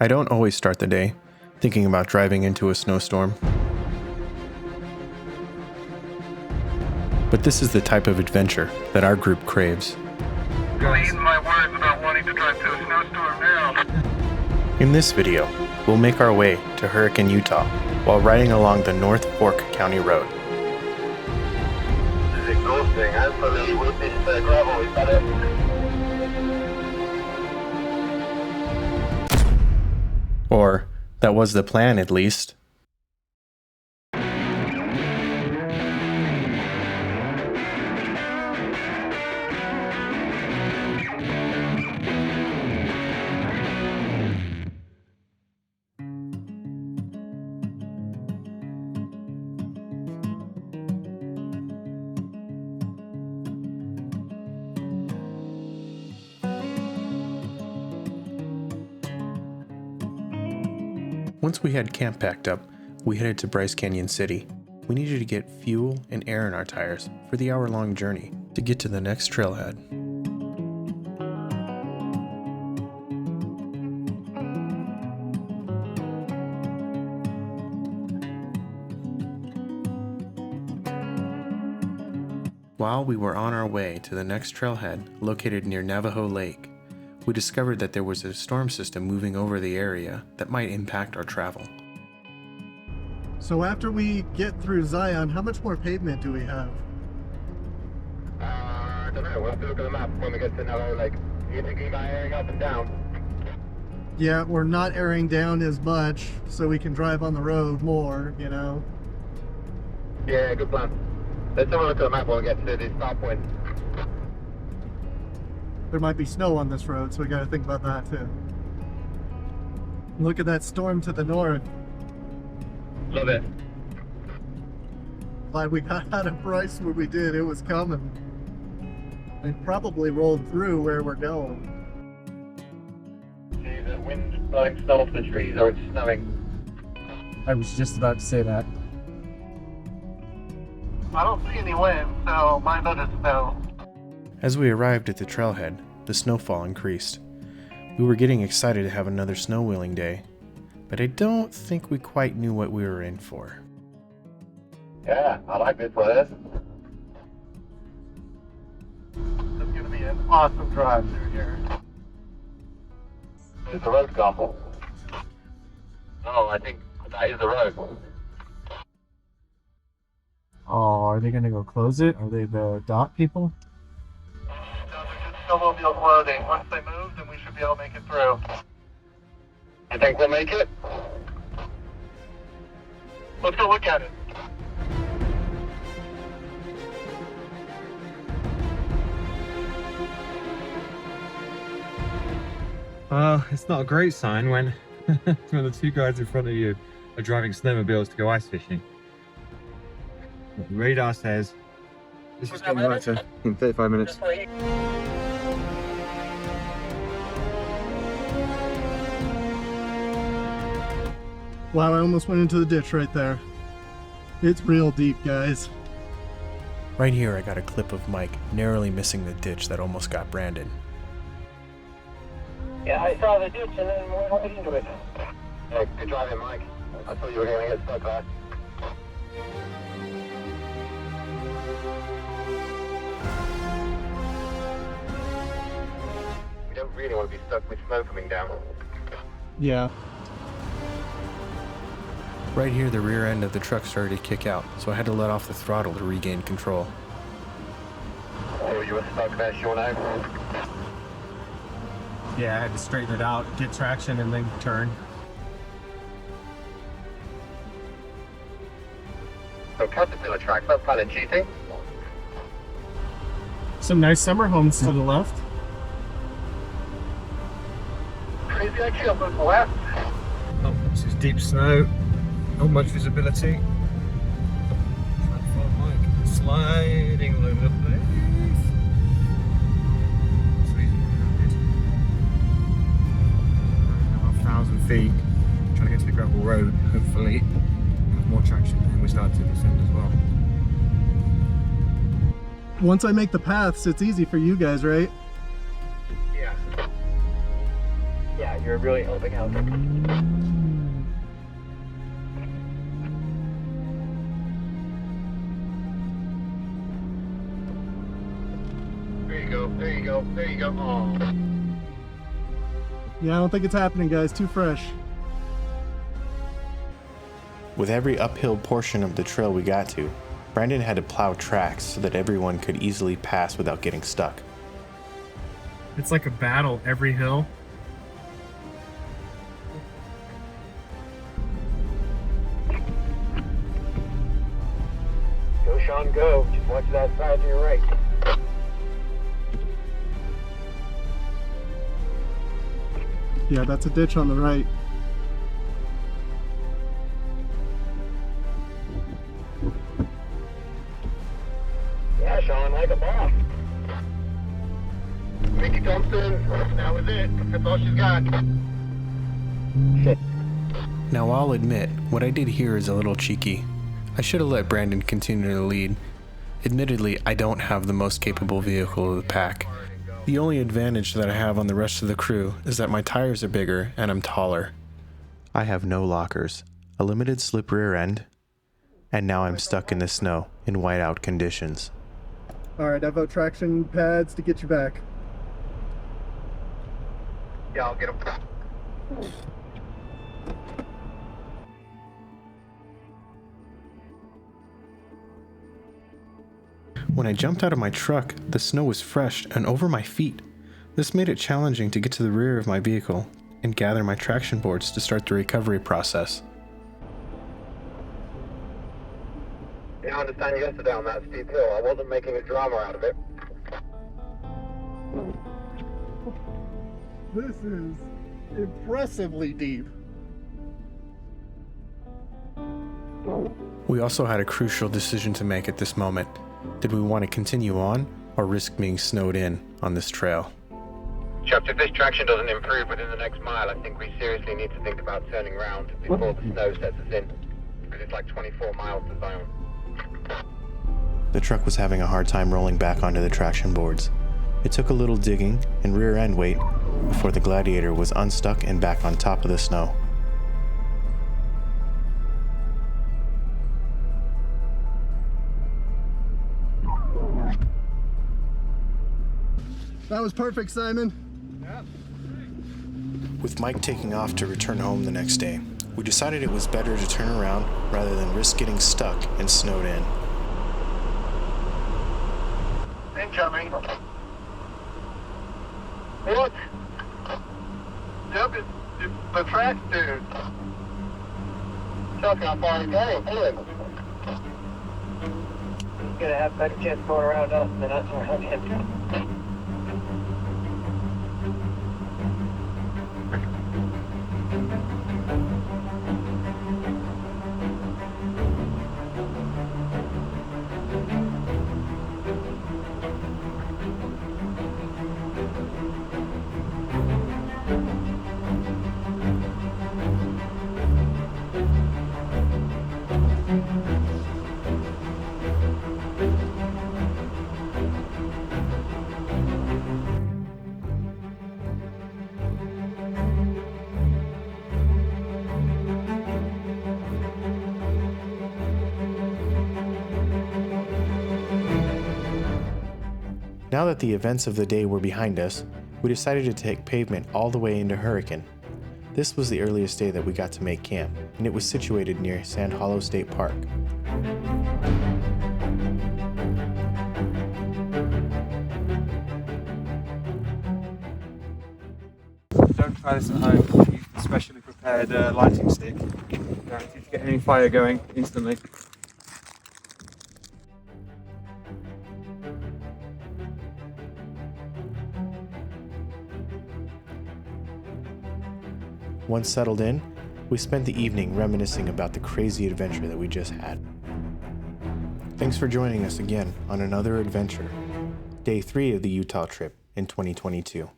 I don't always start the day thinking about driving into a snowstorm. But this is the type of adventure that our group craves. You're eating my words about wanting to drive through a snowstorm now. In this video, we'll make our way to Hurricane, Utah while riding along the North Fork County Road. This is exhausting. Absolutely. With this gravel, is that it? Or, that was the plan at least. Once we had camp packed up, we headed to Bryce Canyon City. We needed to get fuel and air in our tires for the hour-long journey to get to the next trailhead. While we were on our way to the next trailhead located near Navajo Lake, we discovered that there was a storm system moving over the area that might impact our travel. So after we get through Zion, how much more pavement do we have? I don't know. We'll have to look at the map when we get to Navajo Lake. You're thinking about airing up and down? Yeah, we're not airing down as much, so we can drive on the road more, you know? Yeah, good plan. Let's have a look at the map when we get to the start point. There might be snow on this road, so we gotta think about that too. Look at that storm to the north. Love it. Glad we got out of Bryce when we did. It was coming. It probably rolled through where we're going. See the wind blowing snow off the trees, or it's snowing. I was just about to say that. I don't see any wind, so might not have snow. As we arrived at the trailhead, the snowfall increased. We were getting excited to have another snow wheeling day, but I don't think we quite knew what we were in for. Yeah, I like this one. It's gonna be an awesome drive through here. It's a road couple. Oh, I think that is the road. Oh, are they gonna go close it? Are they the dock people? No, they're just snowmobiles loading. Once they move, then we should be able to make it through. You think we'll make it? Let's go look at it. It's not a great sign when the two guys in front of you are driving snowmobiles to go ice fishing. The radar says this is getting lighter in 35 minutes. Wow, I almost went into the ditch right there. It's real deep, guys. Right here I got a clip of Mike narrowly missing the ditch that almost got Brandon. Yeah, I saw the ditch and then went right into it. Hey, good driving, Mike. I thought you were going to get stuck there. We don't really want to be stuck with snow coming down. Yeah. Right here the rear end of the truck started to kick out, so I had to let off the throttle to regain control. Oh, you were stuck there, sure now? Yeah, I had to straighten it out, get traction, and then turn. So Caterpillar tracks, that's kind of cheating. Some nice summer homes to the left. Crazy actually up the left. Oh, this is deep snow, not much visibility. Trying to follow Mike, sliding all over the place. So easy, 1,000 feet, trying to get to the gravel road, hopefully have more traction, and we start to descend as well. Once I make the paths, it's easy for you guys, right? Yeah. Yeah, that. You're really helping out. There you go, there you go, there you go. Oh. Yeah, I don't think it's happening, guys. Too fresh. With every uphill portion of the trail we got to, Brandon had to plow tracks so that everyone could easily pass without getting stuck. It's like a battle every hill. Go, Sean, go. Just watch that side to your right. Yeah, that's a ditch on the right. Yeah, Sean, like a boss. Mickey Thompson, that was it. That's all she's got. Shit. Now I'll admit, what I did here is a little cheeky. I should have let Brandon continue to lead. Admittedly, I don't have the most capable vehicle of the pack. The only advantage that I have on the rest of the crew is that my tires are bigger and I'm taller. I have no lockers, a limited slip rear end, and now I'm stuck in the snow in whiteout conditions. Alright, I've got traction pads to get you back. Yeah, I'll get him. When I jumped out of my truck, the snow was fresh and over my feet. This made it challenging to get to the rear of my vehicle and gather my traction boards to start the recovery process. Yeah, I understand you yesterday on that steep hill. I wasn't making a drama out of it. This is impressively deep. We also had a crucial decision to make at this moment. Did we want to continue on or risk being snowed in on this trail? Chuck, if this traction doesn't improve within the next mile, I think we seriously need to think about turning around before the snow sets us in. Because it's like 24 miles to Zion. The truck was having a hard time rolling back onto the traction boards. It took a little digging and rear end weight before the Gladiator was unstuck and back on top of the snow. That was perfect, Simon. With Mike taking off to return home the next day, we decided it was better to turn around rather than risk getting stuck and snowed in. Incoming. Look! Yep, it's the track dude. Chuck, how far to go? He's gonna have a better chance going around us than us around him. Now that the events of the day were behind us, we decided to take pavement all the way into Hurricane. This was the earliest day that we got to make camp, and it was situated near Sand Hollow State Park. Don't try this at home. Use a specially prepared lighting stick. Guaranteed to get any fire going instantly. Once settled in, we spent the evening reminiscing about the crazy adventure that we just had. Thanks for joining us again on another adventure, day 3 of the Utah trip in 2022.